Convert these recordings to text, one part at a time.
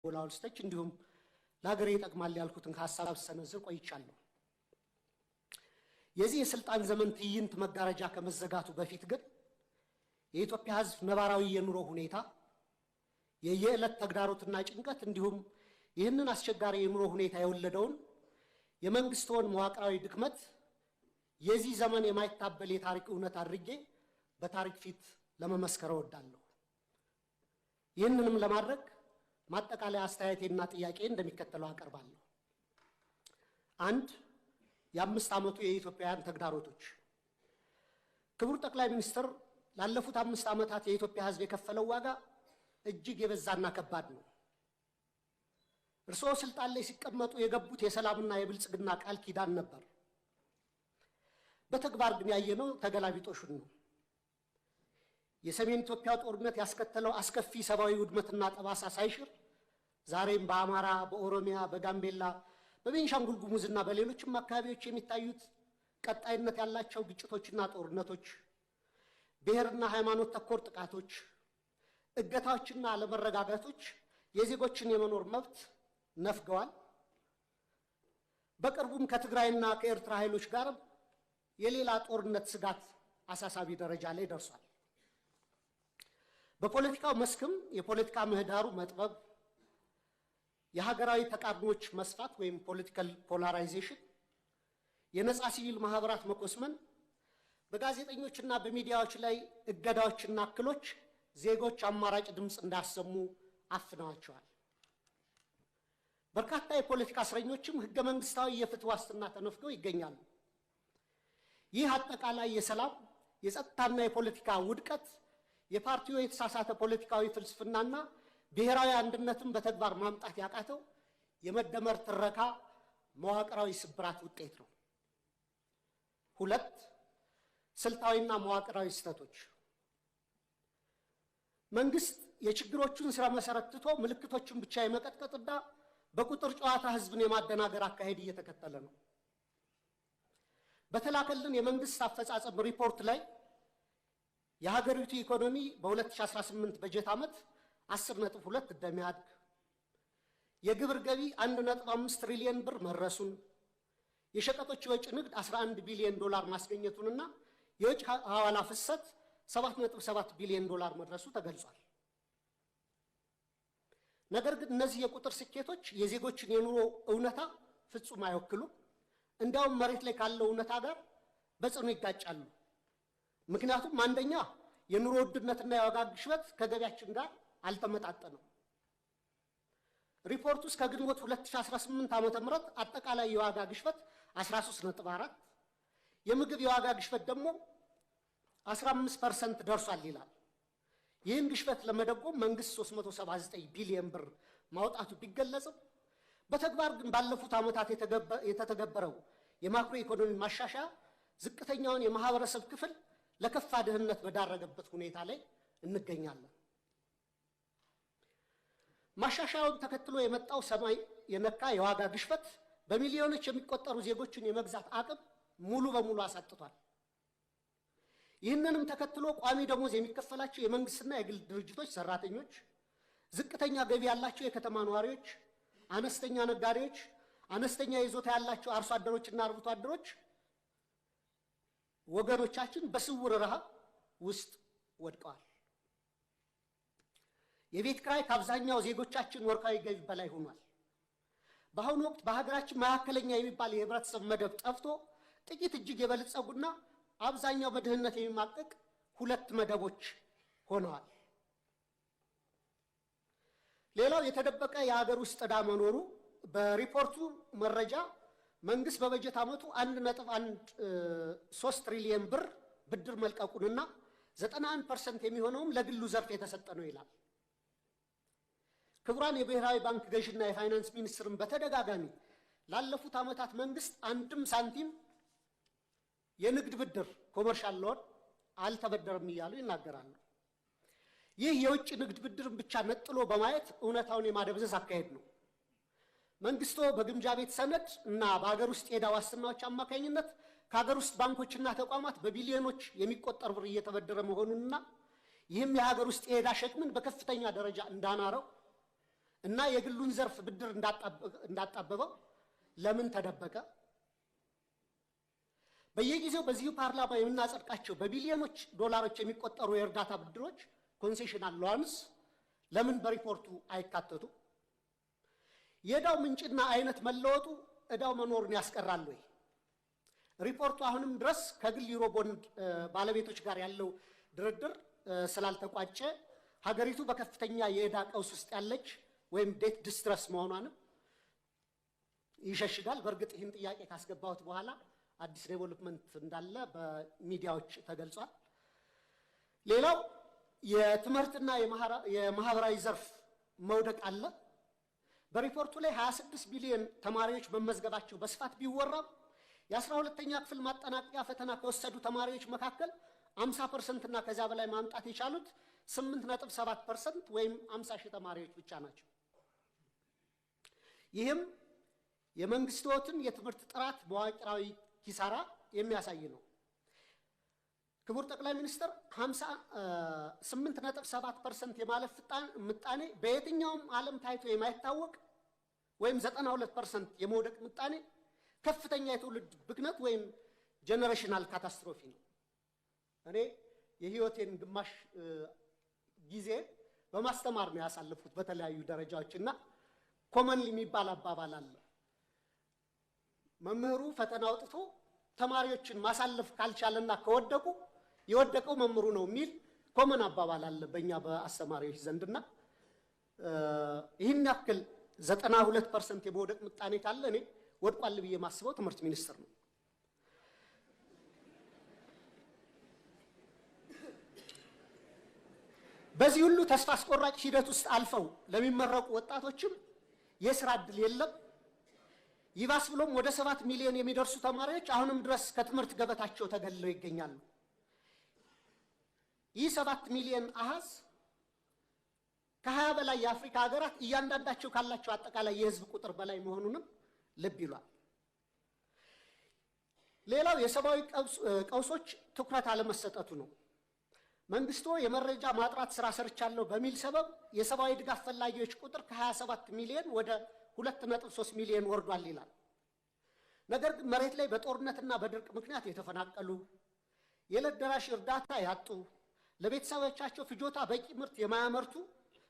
ወላውልስተች እንዲሁም ለሀገሬ ይጠቅማል ያልኩትን ሐሳብ ሰነዝር ቆይቻለሁ። የዚህ የስልጣን ዘመን ትዕይንት መጋረጃ ከመዘጋቱ በፊት ግን የኢትዮጵያ ሕዝብ ነባራዊ የኑሮ ሁኔታ የየዕለት ተግዳሮትና ጭንቀት እንዲሁም ይህንን አስቸጋሪ የኑሮ ሁኔታ የወለደውን የመንግስቱን መዋቅራዊ ድክመት የዚህ ዘመን የማይታበል የታሪክ እውነት አድርጌ በታሪክ ፊት ለመመስከር እወዳለሁ። ይህንንም ለማድረግ ማጠቃለያ አስተያየቴና ጥያቄ እንደሚከተለው አቀርባለሁ። 1. የ5 ዓመቱ የኢትዮጵያውያን ተግዳሮቶች። ክቡር ጠቅላይ ሚኒስትር ላለፉት 5 ዓመታት የኢትዮጵያ ሕዝብ የከፈለው ዋጋ እጅግ የበዛና ከባድ ነው። እርስዎ ስልጣን ላይ ሲቀመጡ የገቡት የሰላምና የብልጽግና ቃል ኪዳን ነበር። በተግባር ግን ያየነው ተገላቢጦሹን ነው። የሰሜን ኢትዮጵያ ጦርነት ያስከተለው አስከፊ ሰብአዊ ውድመትና ጠባሳ ሳይሽር ዛሬም በአማራ፣ በኦሮሚያ፣ በጋምቤላ፣ በቤንሻንጉል ጉሙዝና በሌሎችም አካባቢዎች የሚታዩት ቀጣይነት ያላቸው ግጭቶችና ጦርነቶች፣ ብሔርና ሃይማኖት ተኮር ጥቃቶች፣ እገታዎችና አለመረጋጋቶች የዜጎችን የመኖር መብት ነፍገዋል። በቅርቡም ከትግራይና ከኤርትራ ኃይሎች ጋር የሌላ ጦርነት ስጋት አሳሳቢ ደረጃ ላይ ደርሷል። በፖለቲካው መስክም የፖለቲካ ምህዳሩ መጥበብ፣ የሀገራዊ ተቃርኖች መስፋት ወይም ፖለቲካል ፖላራይዜሽን፣ የነጻ ሲቪል ማህበራት መኮስመን፣ በጋዜጠኞችና በሚዲያዎች ላይ እገዳዎችና እክሎች ዜጎች አማራጭ ድምፅ እንዳሰሙ አፍነዋቸዋል። በርካታ የፖለቲካ እስረኞችም ህገ መንግስታዊ የፍትህ ዋስትና ተነፍገው ይገኛሉ። ይህ አጠቃላይ የሰላም የጸጥታና የፖለቲካ ውድቀት የፓርቲው የተሳሳተ ፖለቲካዊ ፍልስፍናና ብሔራዊ አንድነትን በተግባር ማምጣት ያቃተው የመደመር ትረካ መዋቅራዊ ስብራት ውጤት ነው። 2. ስልታዊና መዋቅራዊ ስህተቶች። መንግስት የችግሮቹን ስራ መሰረት ትቶ ምልክቶችን ብቻ የመቀጥቀጥና በቁጥር ጨዋታ ህዝብን የማደናገር አካሄድ እየተከተለ ነው። በተላከልን የመንግስት አፈጻጸም ሪፖርት ላይ የሀገሪቱ ኢኮኖሚ በ2018 በጀት ዓመት 10.2 እንደሚያድግ፣ የግብር ገቢ 1.5 ትሪሊዮን ብር መድረሱን፣ የሸቀጦች የወጭ ንግድ 11 ቢሊዮን ዶላር ማስገኘቱንና የውጭ ሐዋላ ፍሰት 7.7 ቢሊዮን ዶላር መድረሱ ተገልጿል። ነገር ግን እነዚህ የቁጥር ስኬቶች የዜጎችን የኑሮ እውነታ ፍጹም አይወክሉም። እንዲያውም መሬት ላይ ካለው እውነታ ጋር በጽኑ ይጋጫሉ። ምክንያቱም አንደኛ የኑሮ ውድነትና የዋጋ ግሽበት ከገቢያችን ጋር አልተመጣጠነም። ሪፖርቱ እስከ ግንቦት 2018 ዓ.ም አጠቃላይ የዋጋ ግሽበት 13.4፣ የምግብ የዋጋ ግሽበት ደግሞ 15% ደርሷል ይላል። ይህን ግሽበት ለመደጎም መንግስት 379 ቢሊዮን ብር ማውጣቱ ቢገለጽም በተግባር ግን ባለፉት ዓመታት የተተገበረው የማክሮ ኢኮኖሚ ማሻሻያ ዝቅተኛውን የማህበረሰብ ክፍል ለከፋ ድህነት በዳረገበት ሁኔታ ላይ እንገኛለን። ማሻሻያውን ተከትሎ የመጣው ሰማይ የነካ የዋጋ ግሽበት በሚሊዮኖች የሚቆጠሩ ዜጎችን የመግዛት አቅም ሙሉ በሙሉ አሳጥቷል። ይህንንም ተከትሎ ቋሚ ደሞዝ የሚከፈላቸው የመንግስትና የግል ድርጅቶች ሰራተኞች፣ ዝቅተኛ ገቢ ያላቸው የከተማ ነዋሪዎች፣ አነስተኛ ነጋዴዎች፣ አነስተኛ ይዞታ ያላቸው አርሶ አደሮችና አርብቶ አደሮች ወገኖቻችን በስውር ረሃብ ውስጥ ወድቀዋል። የቤት ኪራይ ከአብዛኛው ዜጎቻችን ወርሃዊ ገቢ በላይ ሆኗል። በአሁኑ ወቅት በሀገራችን መካከለኛ የሚባል የህብረተሰብ መደብ ጠፍቶ ጥቂት እጅግ የበለጸጉና አብዛኛው በድህነት የሚማቀቅ 2 መደቦች ሆነዋል። ሌላው የተደበቀ የሀገር ውስጥ ዕዳ መኖሩ በሪፖርቱ መረጃ መንግስት በበጀት ዓመቱ 1.13 ትሪሊዮን ብር ብድር መልቀቁንና 91% የሚሆነውም ለግሉ ዘርፍ የተሰጠ ነው ይላል። ክቡራን የብሔራዊ ባንክ ገዥና የፋይናንስ ሚኒስትርን በተደጋጋሚ ላለፉት ዓመታት መንግስት አንድም ሳንቲም የንግድ ብድር ኮመርሻል ሎን አልተበደረም እያሉ ይናገራሉ። ይህ የውጭ ንግድ ብድርን ብቻ ነጥሎ በማየት እውነታውን የማደብዘዝ አካሄድ ነው። መንግስቱ በግምጃ ቤት ሰነድ እና በሀገር ውስጥ የዕዳ ዋስትናዎች አማካኝነት ከሀገር ውስጥ ባንኮችና ተቋማት በቢሊዮኖች የሚቆጠር ብር እየተበደረ መሆኑንና ይህም የሀገር ውስጥ የዕዳ ሸክምን በከፍተኛ ደረጃ እንዳናረው እና የግሉን ዘርፍ ብድር እንዳጣበበው ለምን ተደበቀ? በየጊዜው በዚሁ ፓርላማ የምናጸድቃቸው በቢሊዮኖች ዶላሮች የሚቆጠሩ የእርዳታ ብድሮች ኮንሴሽናል ሎንስ ለምን በሪፖርቱ አይካተቱ? የዕዳው ምንጭና አይነት መለወጡ ዕዳው መኖሩን ያስቀራል ወይ? ሪፖርቱ አሁንም ድረስ ከግል ዩሮ ቦንድ ባለቤቶች ጋር ያለው ድርድር ስላልተቋጨ ሀገሪቱ በከፍተኛ የዕዳ ቀውስ ውስጥ ያለች ወይም ዴት ዲስትረስ መሆኗንም ይሸሽጋል። በእርግጥ ይህን ጥያቄ ካስገባሁት በኋላ አዲስ ዴቨሎፕመንት እንዳለ በሚዲያዎች ተገልጿል። ሌላው የትምህርትና የማህበራዊ ዘርፍ መውደቅ አለ። በሪፖርቱ ላይ 26 ቢሊዮን ተማሪዎች መመዝገባቸው በስፋት ቢወራም የ12ኛ ክፍል ማጠናቀቂያ ፈተና ከወሰዱ ተማሪዎች መካከል 50% እና ከዚያ በላይ ማምጣት የቻሉት 8.7% ወይም 50 ሺህ ተማሪዎች ብቻ ናቸው። ይህም የመንግስት ሕይወትን የትምህርት ጥራት መዋቅራዊ ኪሳራ የሚያሳይ ነው። ክቡር ጠቅላይ ሚኒስትር 8.7% የማለፍ ምጣኔ በየትኛውም ዓለም ታይቶ የማይታወቅ ወይም 92% የመውደቅ ምጣኔ ከፍተኛ የትውልድ ብክነት ወይም ጀነሬሽናል ካታስትሮፊ ነው። እኔ የህይወቴን ግማሽ ጊዜ በማስተማር ነው ያሳለፍኩት በተለያዩ ደረጃዎችና ኮመንሊ የሚባል አባባል አለ። መምህሩ ፈተና አውጥቶ ተማሪዎችን ማሳለፍ ካልቻለና ከወደቁ የወደቀው መምህሩ ነው የሚል ኮመን አባባል አለ በእኛ በአስተማሪዎች ዘንድና ይህን ያክል 92% የመውደቅ ምጣኔ ካለ እኔ ወድቋል ብዬ ማስበው ትምህርት ሚኒስቴር ነው። በዚህ ሁሉ ተስፋ አስቆራጭ ሂደት ውስጥ አልፈው ለሚመረቁ ወጣቶችም የስራ ዕድል የለም። ይባስ ብሎም ወደ 7 ሚሊዮን የሚደርሱ ተማሪዎች አሁንም ድረስ ከትምህርት ገበታቸው ተገልለው ይገኛሉ። ይህ 7 ሚሊዮን አሃዝ ከ20 በላይ የአፍሪካ ሀገራት እያንዳንዳቸው ካላቸው አጠቃላይ የህዝብ ቁጥር በላይ መሆኑንም ልብ ይሏል። ሌላው የሰብአዊ ቀውሶች ትኩረት አለመሰጠቱ ነው። መንግስቱ የመረጃ ማጥራት ስራ ሰርቻለሁ በሚል ሰበብ የሰብአዊ ድጋፍ ፈላጊዎች ቁጥር ከ27 ሚሊዮን ወደ 2.3 ሚሊዮን ወርዷል ይላል። ነገር ግን መሬት ላይ በጦርነትና በድርቅ ምክንያት የተፈናቀሉ፣ የዕለት ደራሽ እርዳታ ያጡ፣ ለቤተሰቦቻቸው ፍጆታ በቂ ምርት የማያመርቱ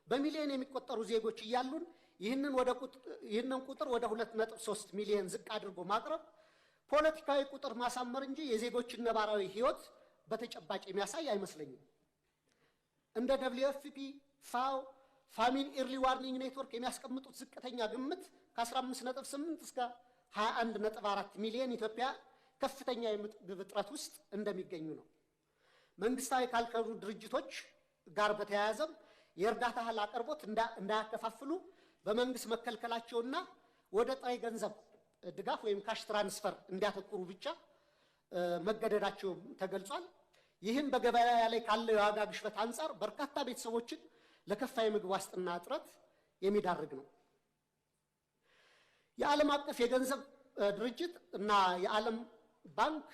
በሚሊዮን የሚቆጠሩ ዜጎች እያሉን ይህንን ቁጥር ወደ 2.3 ሚሊዮን ዝቅ አድርጎ ማቅረብ ፖለቲካዊ ቁጥር ማሳመር እንጂ የዜጎችን ነባራዊ ህይወት በተጨባጭ የሚያሳይ አይመስለኝም። እንደ WFP፣ ፋኦ፣ ፋሚሊ ኢርሊ ዋርኒንግ ኔትወርክ የሚያስቀምጡት ዝቅተኛ ግምት ከ15.8 እስከ 21.4 ሚሊዮን ኢትዮጵያ ከፍተኛ የምግብ እጥረት ውስጥ እንደሚገኙ ነው። መንግስታዊ ካልከሩ ድርጅቶች ጋር በተያያዘም የእርዳታ እህል አቅርቦት እንዳያከፋፍሉ በመንግስት መከልከላቸውና ወደ ጥሬ ገንዘብ ድጋፍ ወይም ካሽ ትራንስፈር እንዲያተኩሩ ብቻ መገደዳቸው ተገልጿል። ይህም በገበያ ላይ ካለው የዋጋ ግሽበት አንጻር በርካታ ቤተሰቦችን ለከፋ የምግብ ዋስትና እጥረት የሚዳርግ ነው። የዓለም አቀፍ የገንዘብ ድርጅት እና የዓለም ባንክ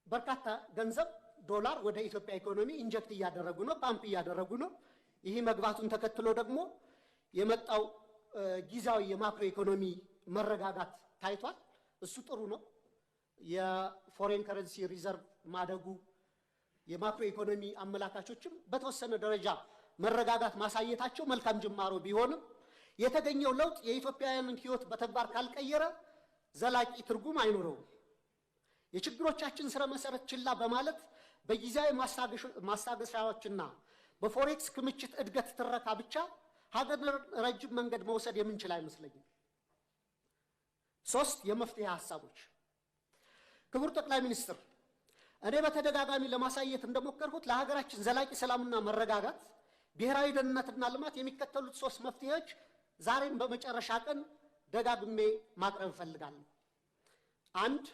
በርካታ ገንዘብ ዶላር ወደ ኢትዮጵያ ኢኮኖሚ ኢንጀክት እያደረጉ ነው፣ ፓምፕ እያደረጉ ነው። ይህ መግባቱን ተከትሎ ደግሞ የመጣው ጊዜያዊ የማክሮ ኢኮኖሚ መረጋጋት ታይቷል። እሱ ጥሩ ነው። የፎሬን ከረንሲ ሪዘርቭ ማደጉ የማክሮ ኢኮኖሚ አመላካቾችም በተወሰነ ደረጃ መረጋጋት ማሳየታቸው መልካም ጅማሮ ቢሆንም የተገኘው ለውጥ የኢትዮጵያውያንን ህይወት በተግባር ካልቀየረ ዘላቂ ትርጉም አይኖረውም። የችግሮቻችን ስረ መሰረት ችላ በማለት በጊዜያዊ ማስታገሻዎችና በፎሬክስ ክምችት እድገት ትረካ ብቻ ሀገር ረጅም መንገድ መውሰድ የምንችል አይመስለኝም። 3 የመፍትሄ ሐሳቦች። ክቡር ጠቅላይ ሚኒስትር፣ እኔ በተደጋጋሚ ለማሳየት እንደሞከርኩት ለሀገራችን ዘላቂ ሰላምና መረጋጋት፣ ብሔራዊ ደህንነትና ልማት የሚከተሉት 3 መፍትሄዎች ዛሬም በመጨረሻ ቀን ደጋግሜ ማቅረብ እፈልጋለሁ። 1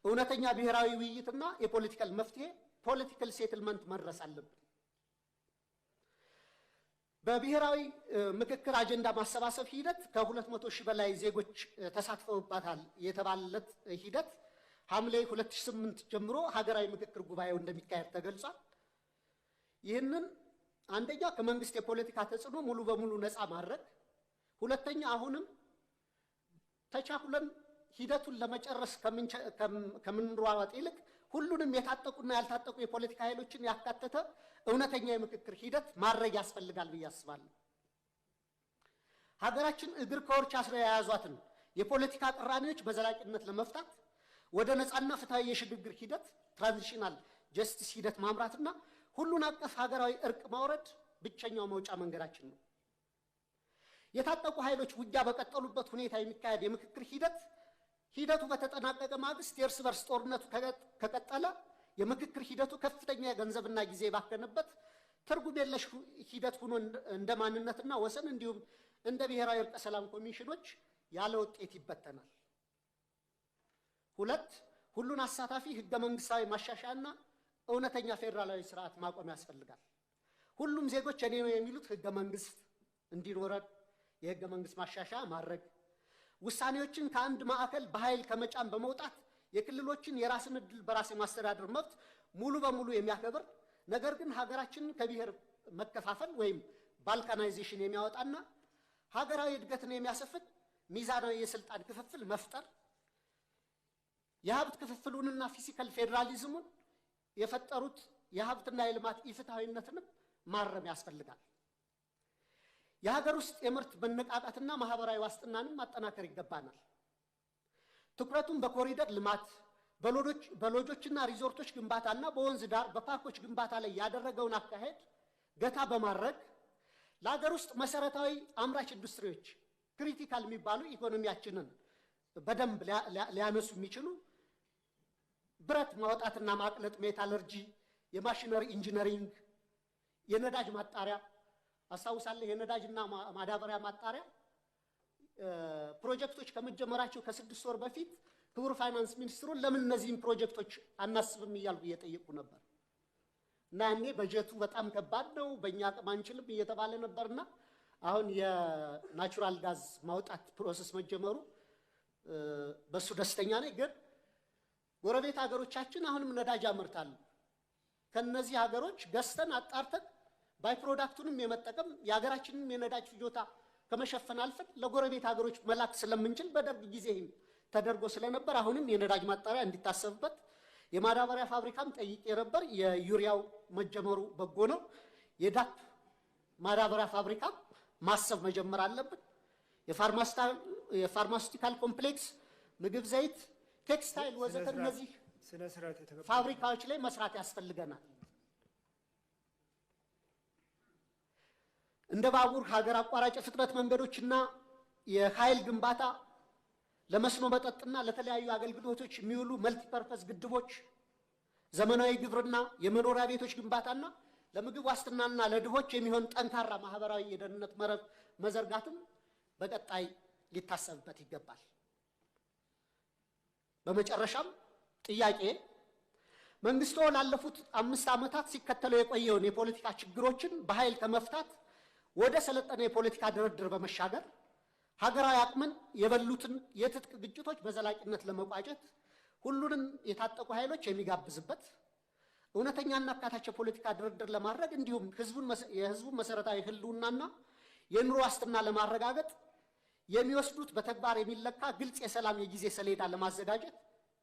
እውነተኛ ብሔራዊ ውይይትና የፖለቲካል መፍትሄ ፖለቲካል ሴትልመንት መድረስ አለብን። በብሔራዊ ምክክር አጀንዳ ማሰባሰብ ሂደት ከ200 ሺህ በላይ ዜጎች ተሳትፈውባታል የተባለለት ሂደት ሐምሌ 2008 ጀምሮ ሀገራዊ ምክክር ጉባኤው እንደሚካሄድ ተገልጿል። ይህንን አንደኛ ከመንግስት የፖለቲካ ተጽዕኖ ሙሉ በሙሉ ነፃ ማድረግ፣ ሁለተኛ አሁንም ተቻኩለን ሂደቱን ለመጨረስ ከምንሯሯጥ ይልቅ ሁሉንም የታጠቁና ያልታጠቁ የፖለቲካ ኃይሎችን ያካተተ እውነተኛ የምክክር ሂደት ማድረግ ያስፈልጋል ብዬ አስባለሁ። ሀገራችን እግር ከወርች አስረው የያዟትን የፖለቲካ ቅራኔዎች በዘላቂነት ለመፍታት ወደ ነፃና ፍትሃዊ የሽግግር ሂደት ትራንዚሽናል ጀስቲስ ሂደት ማምራትና ሁሉን አቀፍ ሀገራዊ እርቅ ማውረድ ብቸኛው መውጫ መንገዳችን ነው። የታጠቁ ኃይሎች ውጊያ በቀጠሉበት ሁኔታ የሚካሄድ የምክክር ሂደቱ በተጠናቀቀ ማግስት የእርስ በርስ ጦርነቱ ከቀጠለ የምክክር ሂደቱ ከፍተኛ የገንዘብና ጊዜ ባከነበት ትርጉም የለሽ ሂደት ሆኖ እንደ ማንነትና ወሰን እንዲሁም እንደ ብሔራዊ እርቀ ሰላም ኮሚሽኖች ያለ ውጤት ይበተናል። ሁለት ሁሉን አሳታፊ ህገ መንግስታዊ ማሻሻያና እውነተኛ ፌዴራላዊ ስርዓት ማቆም ያስፈልጋል። ሁሉም ዜጎች እኔ ነው የሚሉት ህገ መንግስት እንዲኖረን የህገ መንግስት ማሻሻያ ማድረግ፣ ውሳኔዎችን ከአንድ ማዕከል በኃይል ከመጫን በመውጣት የክልሎችን የራስን ዕድል በራስ የማስተዳደር መብት ሙሉ በሙሉ የሚያከብር ነገር ግን ሀገራችንን ከብሔር መከፋፈል ወይም ባልካናይዜሽን የሚያወጣና ሀገራዊ እድገትን የሚያሰፍን ሚዛናዊ የስልጣን ክፍፍል መፍጠር፣ የሀብት ክፍፍሉንና ፊዚካል ፌዴራሊዝሙን የፈጠሩት የሀብትና የልማት ኢፍትሐዊነትንም ማረም ያስፈልጋል። የሀገር ውስጥ የምርት መነቃቃትና ማህበራዊ ዋስትናንም ማጠናከር ይገባናል። ትኩረቱን በኮሪደር ልማት፣ በሎጆችና ሪዞርቶች ግንባታና በወንዝ ዳር በፓርኮች ግንባታ ላይ ያደረገውን አካሄድ ገታ በማድረግ ለሀገር ውስጥ መሰረታዊ አምራች ኢንዱስትሪዎች ክሪቲካል የሚባሉ ኢኮኖሚያችንን በደንብ ሊያነሱ የሚችሉ ብረት ማውጣትና ማቅለጥ፣ ሜታለርጂ፣ የማሽነሪ ኢንጂነሪንግ፣ የነዳጅ ማጣሪያ አስታውሳለሁ። የነዳጅና ማዳበሪያ ማጣሪያ ፕሮጀክቶች ከመጀመራቸው ከ6 ወር በፊት ክቡር ፋይናንስ ሚኒስትሩን ለምን እነዚህን ፕሮጀክቶች አናስብም እያልኩ እየጠየቁ ነበር እና ያኔ በጀቱ በጣም ከባድ ነው፣ በእኛ አቅም አንችልም እየተባለ ነበርና አሁን የናቹራል ጋዝ ማውጣት ፕሮሰስ መጀመሩ በሱ ደስተኛ ነኝ። ግን ጎረቤት ሀገሮቻችን አሁንም ነዳጅ ያመርታሉ። ከነዚህ ሀገሮች ገዝተን አጣርተን ባይ ፕሮዳክቱንም የመጠቀም የሀገራችንን የነዳጅ ፍጆታ ከመሸፈን አልፈን ለጎረቤት ሀገሮች መላክ ስለምንችል በደርግ ጊዜ ተደርጎ ስለነበር አሁንም የነዳጅ ማጣሪያ እንዲታሰብበት፣ የማዳበሪያ ፋብሪካም ጠይቄ ነበር። የዩሪያው መጀመሩ በጎ ነው። የዳፕ ማዳበሪያ ፋብሪካ ማሰብ መጀመር አለብን። የፋርማሲውቲካል ኮምፕሌክስ፣ ምግብ ዘይት፣ ቴክስታይል ወዘተ እነዚህ ፋብሪካዎች ላይ መስራት ያስፈልገናል። እንደ ባቡር፣ ሀገር አቋራጭ ፍጥነት መንገዶችና የኃይል ግንባታ፣ ለመስኖ መጠጥና ለተለያዩ አገልግሎቶች የሚውሉ መልቲፐርፐስ ግድቦች፣ ዘመናዊ ግብርና፣ የመኖሪያ ቤቶች ግንባታና ለምግብ ዋስትናና ለድሆች የሚሆን ጠንካራ ማህበራዊ የደህንነት መረብ መዘርጋትም በቀጣይ ሊታሰብበት ይገባል። በመጨረሻም ጥያቄ መንግስቱ ላለፉት 5 ዓመታት ሲከተለው የቆየውን የፖለቲካ ችግሮችን በኃይል ከመፍታት ወደ ሰለጠነ የፖለቲካ ድርድር በመሻገር ሀገራዊ አቅምን የበሉትን የትጥቅ ግጭቶች በዘላቂነት ለመቋጨት ሁሉንም የታጠቁ ኃይሎች የሚጋብዝበት እውነተኛና አካታች የፖለቲካ ድርድር ለማድረግ እንዲሁም የህዝቡን መሰረታዊ ህልውናና የኑሮ ዋስትና ለማረጋገጥ የሚወስዱት በተግባር የሚለካ ግልጽ የሰላም የጊዜ ሰሌዳ ለማዘጋጀት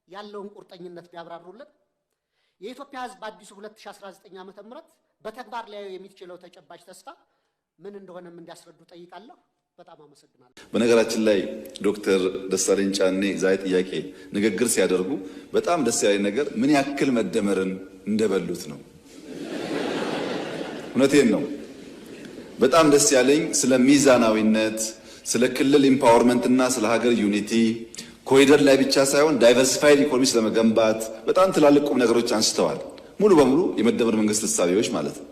ያለውን ቁርጠኝነት ቢያብራሩልን። የኢትዮጵያ ህዝብ አዲሱ 2019 ዓ.ም በተግባር ሊያዩ የሚችለው ተጨባጭ ተስፋ ምን እንደሆነም እንዲያስረዱ ጠይቃለሁ። በጣም አመሰግናለሁ። በነገራችን ላይ ዶክተር ደሳለኝ ጫኔ ዛሬ ጥያቄ ንግግር ሲያደርጉ በጣም ደስ ያለኝ ነገር ምን ያክል መደመርን እንደበሉት ነው። እውነቴን ነው። በጣም ደስ ያለኝ ስለ ሚዛናዊነት፣ ስለ ክልል ኢምፓወርመንት እና ስለ ሀገር ዩኒቲ ኮሪደር ላይ ብቻ ሳይሆን ዳይቨርሲፋይድ ኢኮኖሚ ስለመገንባት በጣም ትላልቅ ቁም ነገሮች አንስተዋል። ሙሉ በሙሉ የመደመር መንግስት እሳቤዎች ማለት ነው።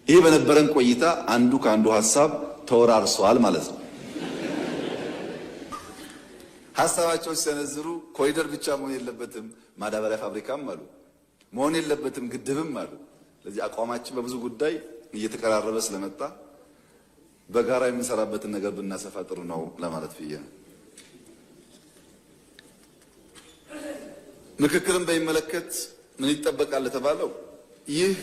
ይሄ በነበረን ቆይታ አንዱ ከአንዱ ሀሳብ ተወራርሷል ማለት ነው። ሀሳባቸው ሲሰነዝሩ ኮሪደር ብቻ መሆን የለበትም ማዳበሪያ ፋብሪካም አሉ፣ መሆን የለበትም ግድብም አሉ። ስለዚህ አቋማችን በብዙ ጉዳይ እየተቀራረበ ስለመጣ በጋራ የምንሰራበትን ነገር ብናሰፋ ጥሩ ነው ለማለት ብዬ ነው። ምክክርን በሚመለከት ምን ይጠበቃል ለተባለው ይህ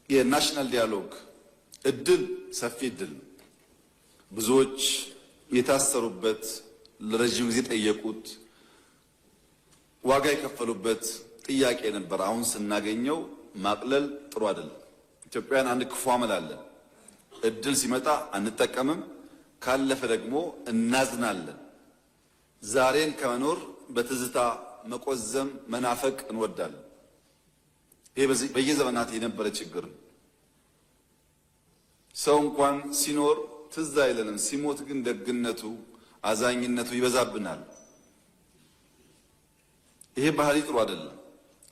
የናሽናል ዲያሎግ እድል ሰፊ እድል ነው። ብዙዎች የታሰሩበት ለረጅም ጊዜ ጠየቁት ዋጋ የከፈሉበት ጥያቄ ነበር። አሁን ስናገኘው ማቅለል ጥሩ አይደለም። ኢትዮጵያውያን አንድ ክፉ አመል አለን። እድል ሲመጣ አንጠቀምም፣ ካለፈ ደግሞ እናዝናለን። ዛሬን ከመኖር በትዝታ መቆዘም መናፈቅ እንወዳለን። ይሄ በየዘመናት የነበረ ችግር ነው። ሰው እንኳን ሲኖር ትዝ አይለንም፣ ሲሞት ግን ደግነቱ አዛኝነቱ ይበዛብናል። ይሄ ባህሪ ጥሩ አይደለም።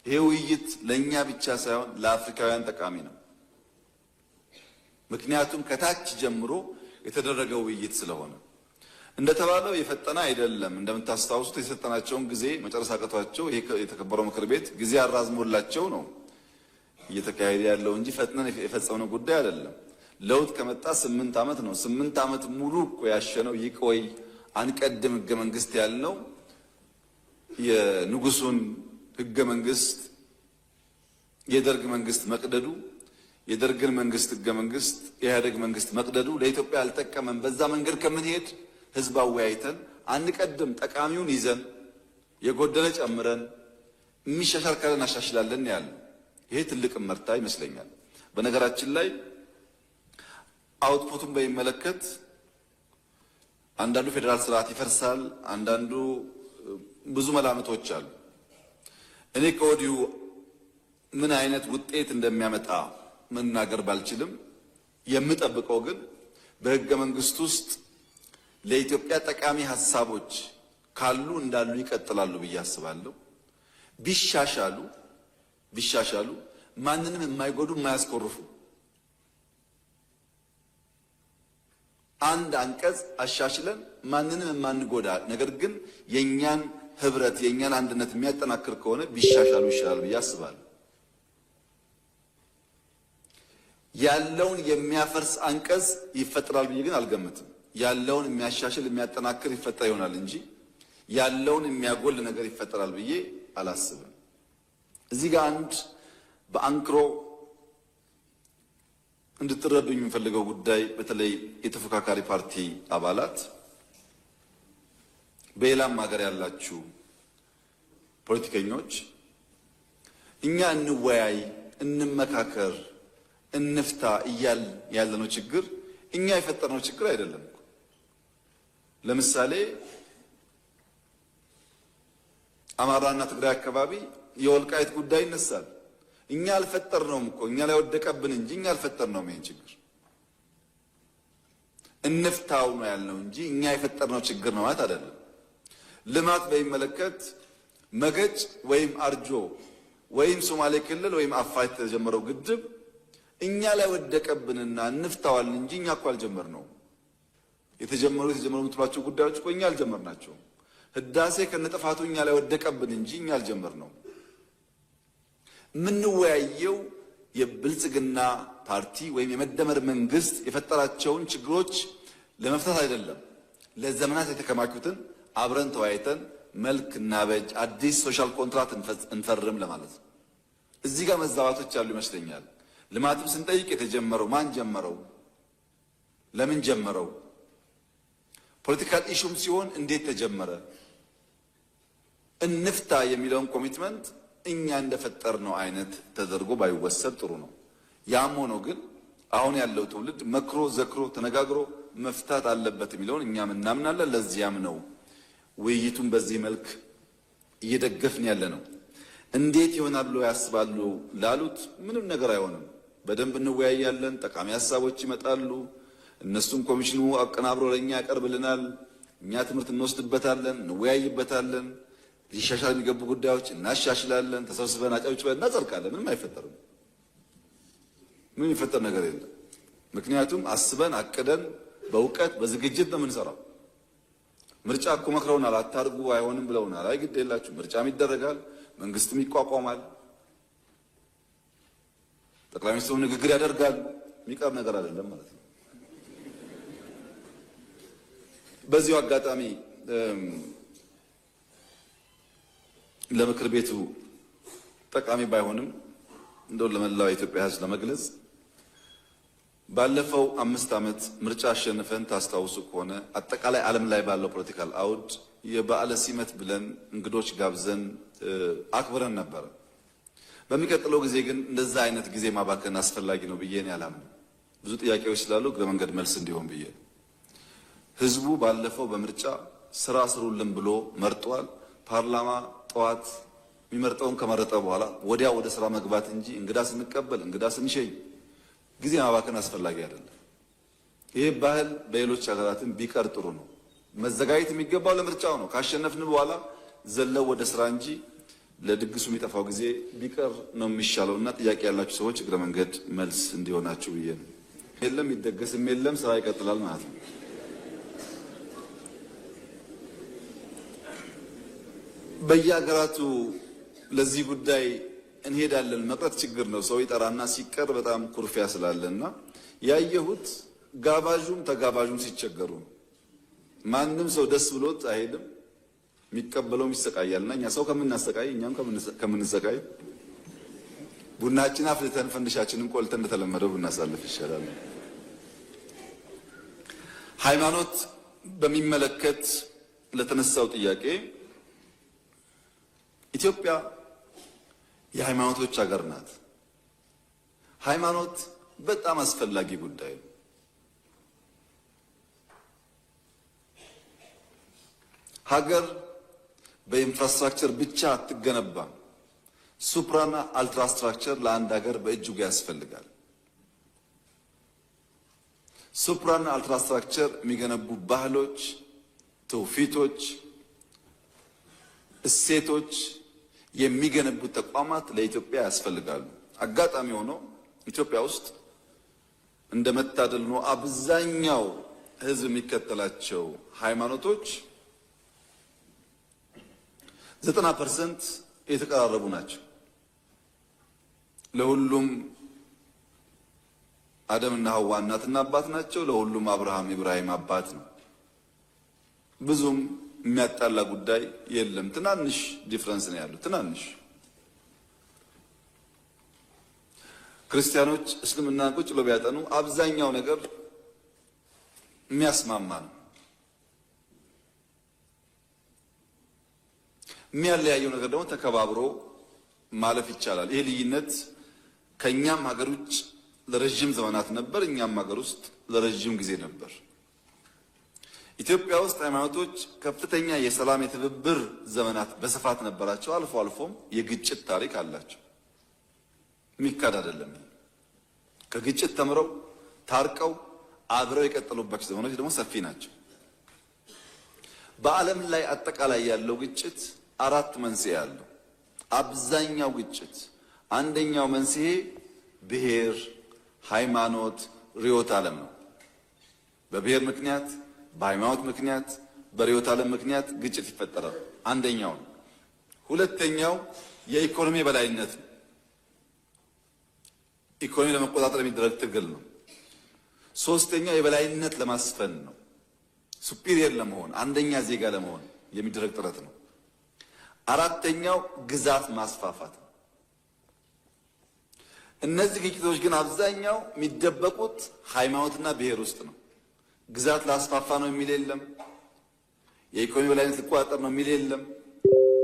ይሄ ውይይት ለኛ ብቻ ሳይሆን ለአፍሪካውያን ጠቃሚ ነው። ምክንያቱም ከታች ጀምሮ የተደረገው ውይይት ስለሆነ እንደተባለው የፈጠነ አይደለም። እንደምታስታውሱት የሰጠናቸውን ጊዜ መጨረስ አቅቷቸው ይሄ የተከበረው ምክር ቤት ጊዜ አራዝሞላቸው ነው እየተካሄደ ያለው እንጂ ፈጥነን የፈጸምነው ጉዳይ አይደለም። ለውጥ ከመጣ 8 ዓመት ነው። 8 ዓመት ሙሉ እኮ ያሸነው ይቆይ አንቀድም ህገ መንግስት ያልነው የንጉሱን ህገ መንግስት የደርግ መንግስት መቅደዱ የደርግን መንግስት ህገ መንግስት የኢህአዴግ መንግስት መቅደዱ ለኢትዮጵያ አልጠቀመም። በዛ መንገድ ከምንሄድ ህዝብ አወያይተን አንቀድም፣ ጠቃሚውን ይዘን የጎደለ ጨምረን የሚሻሻል ካለን እናሻሽላለን ያለው ይሄ ትልቅ ምርታ ይመስለኛል። በነገራችን ላይ አውትፑቱን በሚመለከት አንዳንዱ ፌዴራል ስርዓት ይፈርሳል፣ አንዳንዱ ብዙ መላምቶች አሉ። እኔ ከወዲሁ ምን አይነት ውጤት እንደሚያመጣ መናገር ባልችልም የምጠብቀው ግን በህገ መንግስት ውስጥ ለኢትዮጵያ ጠቃሚ ሐሳቦች ካሉ እንዳሉ ይቀጥላሉ ብዬ አስባለሁ። ቢሻሻሉ ማንንም የማይጎዱ የማያስኮርፉ አንድ አንቀጽ አሻሽለን ማንንም የማንጎዳ ነገር ግን የኛን ህብረት የኛን አንድነት የሚያጠናክር ከሆነ ቢሻሻሉ ይሻላል ብዬ አስባለሁ። ያለውን የሚያፈርስ አንቀጽ ይፈጠራል ብዬ ግን አልገምትም። ያለውን የሚያሻሽል የሚያጠናክር ይፈጠር ይሆናል እንጂ ያለውን የሚያጎል ነገር ይፈጠራል ብዬ አላስብም። እዚህ ጋር አንድ በአንክሮ እንድትረዱኝ የምፈልገው ጉዳይ በተለይ የተፎካካሪ ፓርቲ አባላት በሌላም ሀገር ያላችሁ ፖለቲከኞች እኛ እንወያይ፣ እንመካከር፣ እንፍታ እያል ያለነው ችግር እኛ የፈጠርነው ችግር አይደለም። ለምሳሌ አማራና ትግራይ አካባቢ የወልቃይት ጉዳይ ይነሳል። እኛ አልፈጠርነውም እኮ እኛ ላይ ወደቀብን እንጂ እኛ አልፈጠርነውም ይሄን ችግር። እንፍታው ነው ያልነው እንጂ እኛ የፈጠርነው ችግር ነው ማለት አይደለም። ልማት በሚመለከት መገጭ ወይም አርጆ ወይም ሶማሌ ክልል ወይም አፋር የተጀመረው ግድብ እኛ ላይ ወደቀብንና እንፍታዋል እንጂ እኛ እኮ አልጀመርነውም። የተጀመሩ የምትሏቸው ጉዳዮች እኮ እኛ አልጀመርናቸውም። ህዳሴ ከነጥፋቱ እኛ ላይ ወደቀብን እንጂ እኛ አልጀመርነውም። የምንወያየው የብልጽግና ፓርቲ ወይም የመደመር መንግስት የፈጠራቸውን ችግሮች ለመፍታት አይደለም። ለዘመናት የተከማቹትን አብረን ተወያይተን መልክ እናበጅ፣ አዲስ ሶሻል ኮንትራክት እንፈርም ለማለት ነው። እዚህ ጋር መዛባቶች ያሉ ይመስለኛል። ልማትም ስንጠይቅ የተጀመረው ማን ጀመረው? ለምን ጀመረው? ፖለቲካል ኢሹም ሲሆን እንዴት ተጀመረ? እንፍታ የሚለውን ኮሚትመንት እኛ እንደፈጠርነው አይነት ተደርጎ ባይወሰድ ጥሩ ነው። ያም ሆኖ ግን አሁን ያለው ትውልድ መክሮ ዘክሮ ተነጋግሮ መፍታት አለበት የሚለውን እኛም እናምናለን። ለዚያም ነው ውይይቱን በዚህ መልክ እየደገፍን ያለ ነው። እንዴት ይሆናል ብሎ ያስባሉ ላሉት ምንም ነገር አይሆንም። በደንብ እንወያያለን። ጠቃሚ ሀሳቦች ይመጣሉ። እነሱም ኮሚሽኑ አቀናብሮ ለኛ ያቀርብልናል። እኛ ትምህርት እንወስድበታለን፣ እንወያይበታለን። ሊሻሻል የሚገቡ ጉዳዮች እናሻሽላለን። ተሰብስበን አጨብጭበን እናጸድቃለን። ምንም አይፈጠርም። ምንም የሚፈጠር ነገር የለም። ምክንያቱም አስበን አቅደን በእውቀት በዝግጅት ነው የምንሰራው። ምርጫ እኮ መክረውናል፣ አታርጉ አይሆንም ብለውናል። አይ ግድ የላችሁ፣ ምርጫም ይደረጋል፣ መንግስትም ይቋቋማል፣ ጠቅላይ ሚኒስትሩ ንግግር ያደርጋል። የሚቀር ነገር አይደለም ማለት ነው። በዚሁ አጋጣሚ ለምክር ቤቱ ጠቃሚ ባይሆንም እንደው ለመላው የኢትዮጵያ ሕዝብ ለመግለጽ ባለፈው 5 ዓመት ምርጫ አሸንፈን ታስታውሱ ከሆነ አጠቃላይ ዓለም ላይ ባለው ፖለቲካል አውድ የበዓለ ሲመት ብለን እንግዶች ጋብዘን አክብረን ነበር። በሚቀጥለው ጊዜ ግን እንደዛ አይነት ጊዜ ማባከን አስፈላጊ ነው ብዬ ነው ያላምነው። ብዙ ጥያቄዎች ስላሉ እግረ መንገድ መልስ እንዲሆን ብዬ ህዝቡ ባለፈው በምርጫ ስራ ስሩልን ብሎ መርጧል። ፓርላማ ጠዋት የሚመርጠውን ከመረጠ በኋላ ወዲያ ወደ ስራ መግባት እንጂ እንግዳ ስንቀበል እንግዳ ስንሸኝ ጊዜ ማባከን አስፈላጊ አይደለም። ይሄ ባህል በሌሎች ሀገራትም ቢቀር ጥሩ ነው። መዘጋጀት የሚገባው ለምርጫው ነው። ካሸነፍን በኋላ ዘለው ወደ ስራ እንጂ ለድግሱ የሚጠፋው ጊዜ ቢቀር ነው የሚሻለውና ጥያቄ ያላችሁ ሰዎች እግረ መንገድ መልስ እንዲሆናችሁ ብዬ ነው። የለም ይደገስም የለም ስራ ይቀጥላል ማለት ነው። በየሀገራቱ ለዚህ ጉዳይ እንሄዳለን መቅረት ችግር ነው። ሰው ይጠራና ሲቀር በጣም ኩርፊያ ስላለና ያየሁት ጋባዡም ተጋባዡም ሲቸገሩ ነው። ማንም ሰው ደስ ብሎት አይሄድም። የሚቀበለውም ይሰቃያልና እኛ ሰው ከምናሰቃይ እኛም ከምንሰቃይ ቡናችን አፍልተን ፈንድሻችንን ቆልተን እንደተለመደው ብናሳልፍ ይሻላል። ሃይማኖት በሚመለከት ለተነሳው ጥያቄ ኢትዮጵያ የሃይማኖቶች ሀገር ናት። ሃይማኖት በጣም አስፈላጊ ጉዳይ ነው። ሀገር በኢንፍራስትራክቸር ብቻ አትገነባም። ሱፕራና አልትራስትራክቸር ለአንድ ሀገር በእጅጉ ያስፈልጋል። ሱፕራና አልትራስትራክቸር የሚገነቡ ባህሎች፣ ትውፊቶች፣ እሴቶች የሚገነቡ ተቋማት ለኢትዮጵያ ያስፈልጋሉ። አጋጣሚ ሆኖ ኢትዮጵያ ውስጥ እንደመታደል ነው አብዛኛው ሕዝብ የሚከተላቸው ሃይማኖቶች 90% የተቀራረቡ ናቸው። ለሁሉም አደምና ሐዋ እናትና አባት ናቸው። ለሁሉም አብርሃም ኢብራሂም አባት ነው። ብዙም የሚያጣላ ጉዳይ የለም። ትናንሽ ዲፍረንስ ነው ያለው። ትናንሽ ክርስቲያኖች እስልምና ቁጭ ብለው ቢያጠኑ አብዛኛው ነገር የሚያስማማ ነው። የሚያለያየው ነገር ደግሞ ተከባብሮ ማለፍ ይቻላል። ይሄ ልዩነት ከኛም ሀገር ውጭ ለረጅም ዘመናት ነበር፣ እኛም ሀገር ውስጥ ለረጅም ጊዜ ነበር። ኢትዮጵያ ውስጥ ሃይማኖቶች ከፍተኛ የሰላም የትብብር ዘመናት በስፋት ነበራቸው። አልፎ አልፎም የግጭት ታሪክ አላቸው። የሚካድ አይደለም። ከግጭት ተምረው ታርቀው አብረው የቀጠሉባቸው ዘመኖች ደግሞ ሰፊ ናቸው። በዓለም ላይ አጠቃላይ ያለው ግጭት 4 መንስኤ አለው። አብዛኛው ግጭት አንደኛው መንስኤ ብሔር፣ ሃይማኖት፣ ርዕዮተ ዓለም ነው። በብሔር ምክንያት፣ በሃይማኖት ምክንያት፣ በርዕዮተ ዓለም ምክንያት ግጭት ይፈጠራል። አንደኛው ነው። ሁለተኛው የኢኮኖሚ በላይነት ነው። ኢኮኖሚ ለመቆጣጠር የሚደረግ ትግል ነው። ሶስተኛው የበላይነት ለማስፈን ነው። ሱፒሪየር ለመሆን አንደኛ ዜጋ ለመሆን የሚደረግ ጥረት ነው። አራተኛው ግዛት ማስፋፋት ነው። እነዚህ ግጭቶች ግን አብዛኛው የሚደበቁት ሃይማኖትና ብሔር ውስጥ ነው። ግዛት ላስፋፋ ነው የሚል የለም። የኢኮኖሚ በላይነት ሊቆጣጠር ነው የሚል የለም።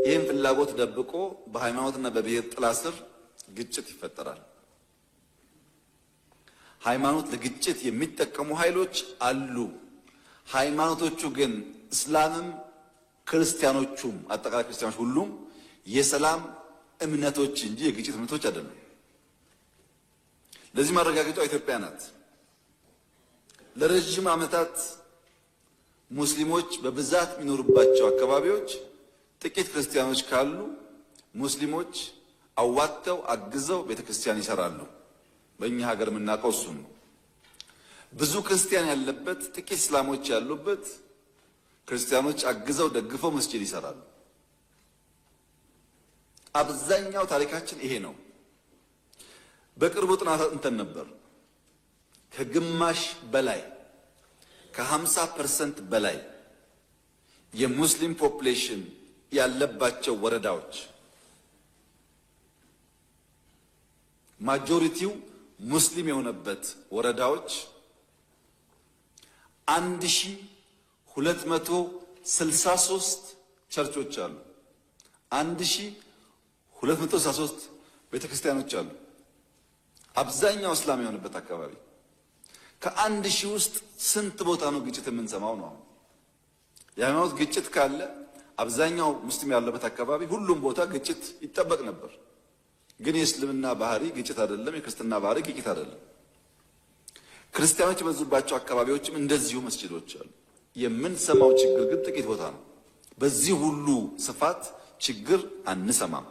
ይህም ፍላጎት ደብቆ በሃይማኖትና በብሔር ጥላ ስር ግጭት ይፈጠራል። ሃይማኖት ለግጭት የሚጠቀሙ ኃይሎች አሉ። ሃይማኖቶቹ ግን እስላምም ክርስቲያኖቹም አጠቃላይ ክርስቲያኖች ሁሉም የሰላም እምነቶች እንጂ የግጭት እምነቶች አይደሉም። ለዚህ ማረጋገጫ ኢትዮጵያ ናት። ለረጅም ዓመታት ሙስሊሞች በብዛት የሚኖሩባቸው አካባቢዎች ጥቂት ክርስቲያኖች ካሉ ሙስሊሞች አዋጥተው አግዘው ቤተክርስቲያን ይሰራሉ። በእኛ ሀገር የምናውቀው እሱን ነው። ብዙ ክርስቲያን ያለበት ጥቂት እስላሞች ያሉበት ክርስቲያኖች አግዘው ደግፈው መስጂድ ይሰራሉ። አብዛኛው ታሪካችን ይሄ ነው። በቅርቡ ጥናት አጥንተን ነበር። ከግማሽ በላይ ከ50% በላይ የሙስሊም ፖፑሌሽን ያለባቸው ወረዳዎች ማጆሪቲው ሙስሊም የሆነበት ወረዳዎች 1263 ቸርቾች አሉ። 1263 ቤተክርስቲያኖች አሉ። አብዛኛው እስላም የሆነበት አካባቢ ከአንድ ሺህ ውስጥ ስንት ቦታ ነው ግጭት የምንሰማው ነው? የሃይማኖት ግጭት ካለ አብዛኛው ሙስሊም ያለበት አካባቢ ሁሉም ቦታ ግጭት ይጠበቅ ነበር። ግን የእስልምና ባህሪ ግጭት አይደለም፣ የክርስትና ባህሪ ግጭት አይደለም። ክርስቲያኖች የበዙባቸው አካባቢዎችም እንደዚሁ መስጂዶች አሉ። የምንሰማው ችግር ግን ጥቂት ቦታ ነው። በዚህ ሁሉ ስፋት ችግር አንሰማም።